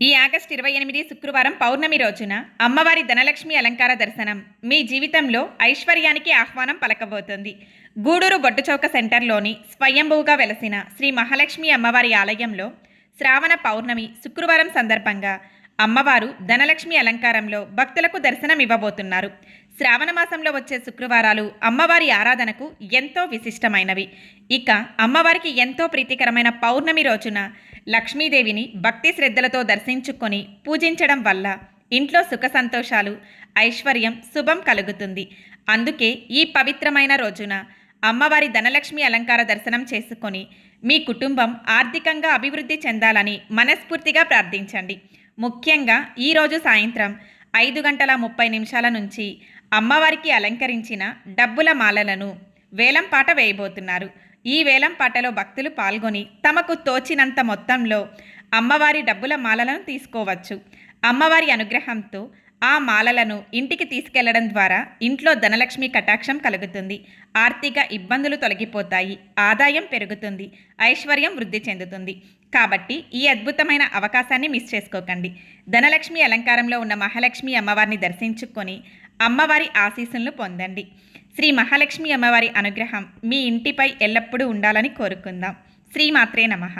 ఈ ఆగస్టు 28 శుక్రవారం పౌర్ణమి రోజున అమ్మవారి ధనలక్ష్మి అలంకార దర్శనం మీ జీవితంలో ఐశ్వర్యానికి ఆహ్వానం పలకబోతోంది. గూడూరు బొట్టుచౌక సెంటర్లోని స్వయంభూగా వెలసిన శ్రీ మహాలక్ష్మి అమ్మవారి ఆలయంలో శ్రావణ పౌర్ణమి శుక్రవారం సందర్భంగా అమ్మవారు ధనలక్ష్మి అలంకారంలో భక్తులకు దర్శనం ఇవ్వబోతున్నారు. శ్రావణ మాసంలో వచ్చే శుక్రవారాలు అమ్మవారి ఆరాధనకు ఎంతో విశిష్టమైనవి. ఇక అమ్మవారికి ఎంతో ప్రీతికరమైన పౌర్ణమి రోజున లక్ష్మీదేవిని భక్తి శ్రద్ధలతో దర్శించుకొని పూజించడం వల్ల ఇంట్లో సుఖ సంతోషాలు, ఐశ్వర్యం, శుభం కలుగుతుంది. అందుకే ఈ పవిత్రమైన రోజున అమ్మవారి ధనలక్ష్మి అలంకార దర్శనం చేసుకొని మీ కుటుంబం ఆర్థికంగా అభివృద్ధి చెందాలని మనస్ఫూర్తిగా ప్రార్థించండి. ముఖ్యంగా ఈరోజు సాయంత్రం 5:30 నుంచి అమ్మవారికి అలంకరించిన డబ్బుల మాలలను వేలంపాట వేయబోతున్నారు. ఈ వేలంపాటలో భక్తులు పాల్గొని తమకు తోచినంత మొత్తంలో అమ్మవారి డబ్బుల మాలలను తీసుకోవచ్చు. అమ్మవారి అనుగ్రహంతో ఆ మాలలను ఇంటికి తీసుకెళ్లడం ద్వారా ఇంట్లో ధనలక్ష్మి కటాక్షం కలుగుతుంది. ఆర్థిక ఇబ్బందులు తొలగిపోతాయి, ఆదాయం పెరుగుతుంది, ఐశ్వర్యం వృద్ధి చెందుతుంది. కాబట్టి ఈ అద్భుతమైన అవకాశాన్ని మిస్ చేసుకోకండి. ధనలక్ష్మి అలంకారంలో ఉన్న మహాలక్ష్మి అమ్మవారిని దర్శించుకొని అమ్మవారి ఆశీస్సులను పొందండి. శ్రీ మహాలక్ష్మి అమ్మవారి అనుగ్రహం మీ ఇంటిపై ఎల్లప్పుడూ ఉండాలని కోరుకుందాం. శ్రీమాత్రే నమః.